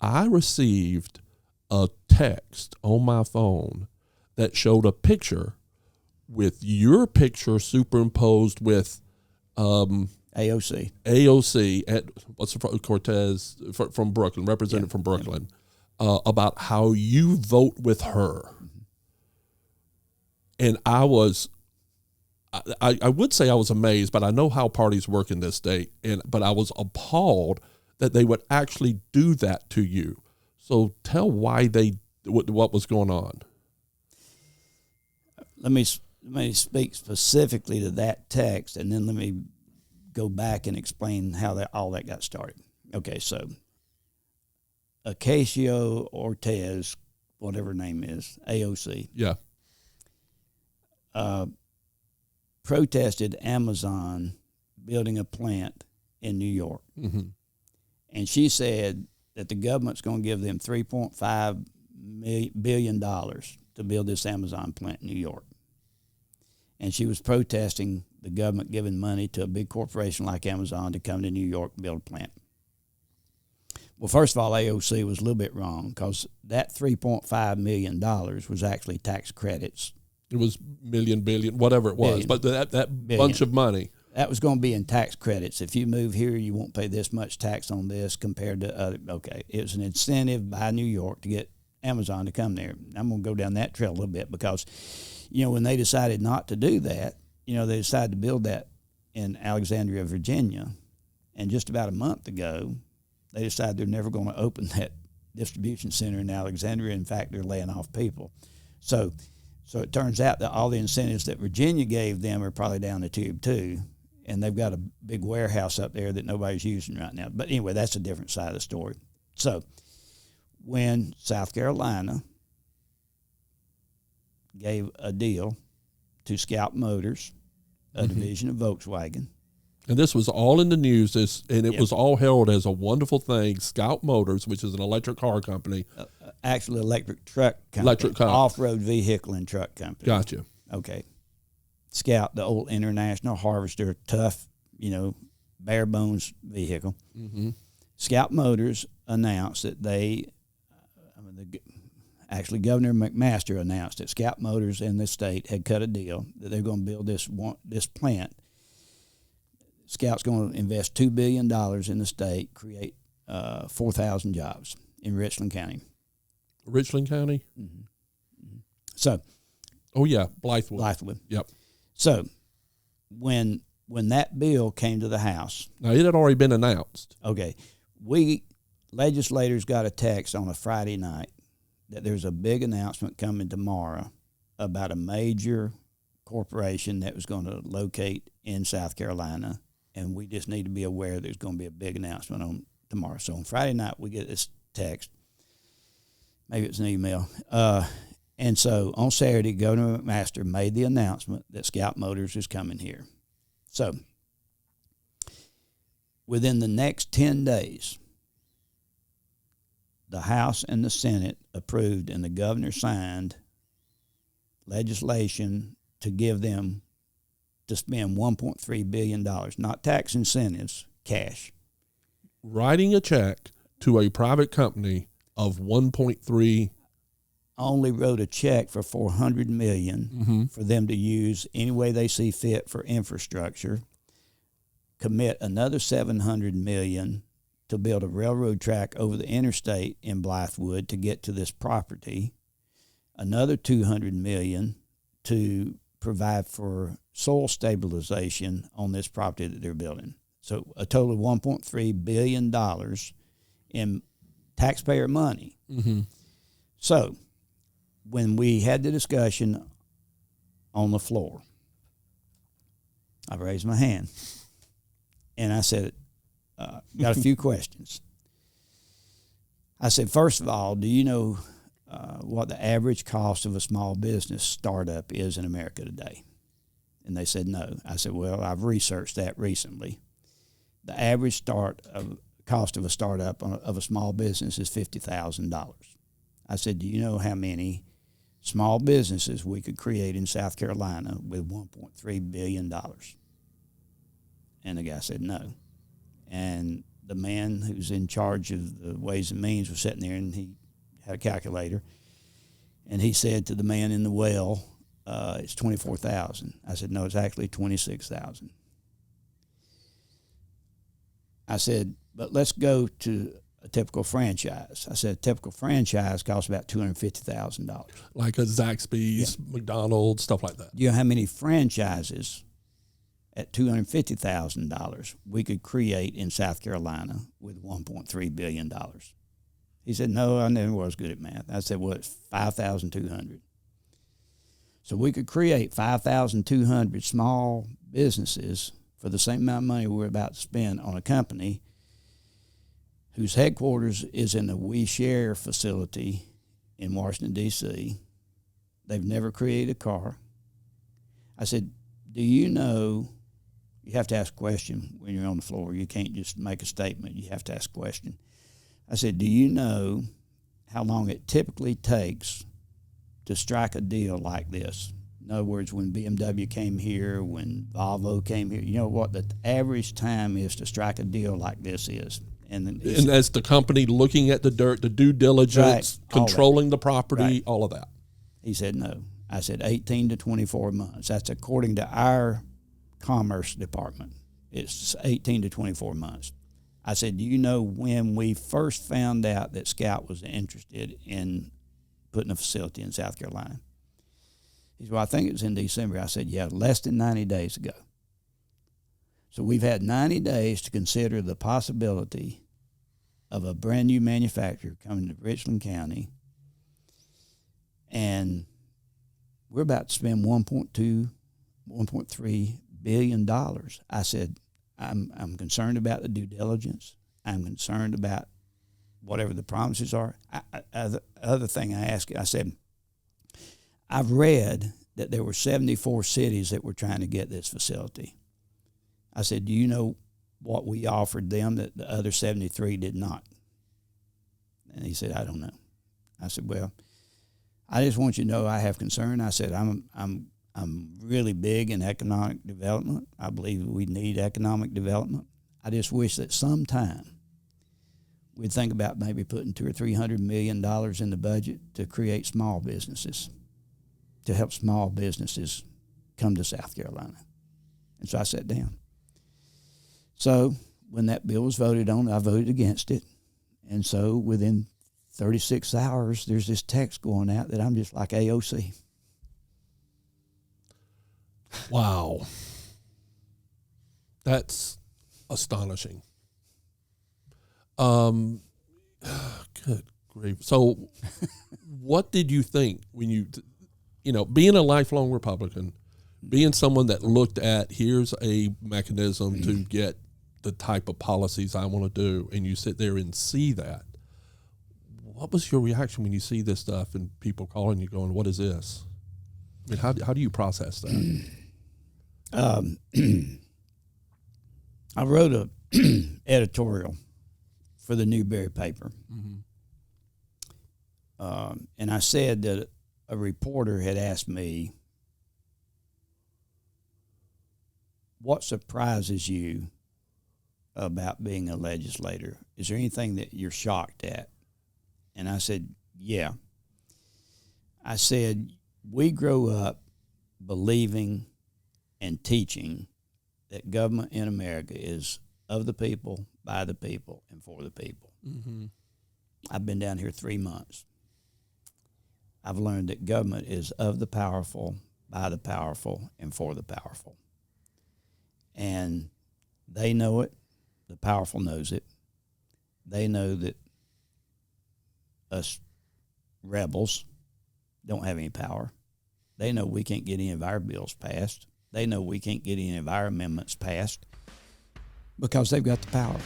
I received a text on my phone that showed a picture with your picture superimposed with AOC at Cortez from Brooklyn, representative from Brooklyn, about how you vote with her. And I would say I was amazed, but I know how parties work in this state, but I was appalled that they would actually do that to you. So tell why what was going on. Let me speak specifically to that text, and then let me go back and explain how all that got started. Okay, so Ocasio-Cortez, whatever her name is, AOC. Yeah. Protested Amazon building a plant in New York. Mm-hmm. And she said that the government's going to give them $3.5 billion to build this Amazon plant in New York. And she was protesting the government giving money to a big corporation like Amazon to come to New York and build a plant. Well, first of all, AOC was a little bit wrong because that $3.5 million was actually tax credits. It was billion, whatever it was, but that bunch of money. That was going to be in tax credits. If you move here, you won't pay this much tax on this compared to other. Okay, it was an incentive by New York to get Amazon to come there. I'm going to go down that trail a little bit because, when they decided not to do that, they decided to build that in Alexandria, Virginia. And just about a month ago, they decided they're never going to open that distribution center in Alexandria. In fact, they're laying off people. So it turns out that all the incentives that Virginia gave them are probably down the tube too, and they've got a big warehouse up there that nobody's using right now. But anyway, that's a different side of the story. So when South Carolina gave a deal to Scout Motors, a division of Volkswagen. And this was all in the news, it was all heralded as a wonderful thing. Scout Motors, which is an electric car company. Actually, electric truck company. Off-road vehicle and truck company. Gotcha. Okay. Scout, the old International Harvester, tough, bare bones vehicle. Mm-hmm. Scout Motors announced that actually Governor McMaster announced that Scout Motors in the state had cut a deal that they're going to build this plant. Scout's going to invest $2 billion in the state, create 4,000 jobs in Richland County. Richland County? Mm-hmm. Mm-hmm. So. Oh, yeah, Blythewood. Blythewood. Yep. So when that bill came to the House. Now, it had already been announced. Okay. Legislators got a text on a Friday night that there's a big announcement coming tomorrow about a major corporation that was going to locate in South Carolina, and we just need to be aware there's going to be a big announcement on tomorrow. So on Friday night, we get this text. Maybe it's an email. And so on Saturday, Governor McMaster made the announcement that Scout Motors is coming here. So within the next 10 days, the House and the Senate approved and the governor signed legislation to give them to spend $1.3 billion, not tax incentives, cash. Writing a check to a private company of $1.3 only wrote a check for $400 million for them to use any way they see fit for infrastructure, commit another $700 million to build a railroad track over the interstate in Blythewood to get to this property, another $200 million to provide for soil stabilization on this property that they're building. So a total of $1.3 billion in taxpayer money. Mm-hmm. So when we had the discussion on the floor, I raised my hand and I said, got a few questions. I said, first of all, do you know what the average cost of a small business startup is in America today? And they said no. I said, well, I've researched that recently. The average cost of a startup of a small business is $50,000. I said, do you know how many small businesses we could create in South Carolina with $1.3 billion? And the guy said no. And the man who's in charge of the Ways and Means was sitting there, and he had a calculator, and he said to the man in the well, it's $24,000. I said, no, it's actually $26,000. I said, but let's go to a typical franchise. I said, a typical franchise costs about $250,000. Like a Zaxby's, McDonald's, stuff like that. Do you know how many franchises at $250,000 we could create in South Carolina with $1.3 billion? He said, no, I never was good at math. I said, well, it's 5,200. So we could create 5,200 small businesses for the same amount of money we're about to spend on a company whose headquarters is in the We Share facility in Washington, D.C. They've never created a car. I said, do you know, you have to ask a question when you're on the floor. You can't just make a statement. You have to ask a question. I said, do you know how long it typically takes to strike a deal like this? In other words, when BMW came here, when Volvo came here, you know what the average time is to strike a deal like this is? And that's the company looking at the dirt, the due diligence, right, controlling the property, right, all of that. He said no. I said 18 to 24 months. That's according to our Commerce Department. It's 18 to 24 months. I said, do you know when we first found out that Scout was interested in putting a facility in South Carolina? He said, well, I think it was in December. I said, yeah, less than 90 days ago. So we've had 90 days to consider the possibility of a brand new manufacturer coming to Richland County, and we're about to spend $1.3 billion. I said, I'm concerned about the due diligence. I'm concerned about whatever the promises are. The other thing I asked, I said, I've read that there were 74 cities that were trying to get this facility. I said, do you know what we offered them that the other 73 did not? And he said, I don't know. I said, well, I just want you to know I have concern. I said, I'm really big in economic development. I believe we need economic development. I just wish that sometime we'd think about maybe putting $200 or $300 million in the budget to create small businesses, to help small businesses come to South Carolina. And so I sat down. So when that bill was voted on, I voted against it. And so within 36 hours, there's this text going out that I'm just like AOC. Wow. That's astonishing. Good grief. So what did you think when you being a lifelong Republican, being someone that looked at, here's a mechanism to get the type of policies I want to do, and you sit there and see that, what was your reaction when you see this stuff and people calling you going, what is this? I mean, how do you process that? I wrote a editorial for the Newberry paper. Mm-hmm. And I said that a reporter had asked me, what surprises you about being a legislator? Is there anything that you're shocked at? And I said, yeah. I said, we grow up believing and teaching that government in America is of the people, by the people, and for the people. Mm-hmm. I've been down here 3 months. I've learned that government is of the powerful, by the powerful, and for the powerful. And they know it. The powerful knows it. They know that us rebels don't have any power. They know we can't get any of our bills passed. They know we can't get any of our amendments passed because they've got the power.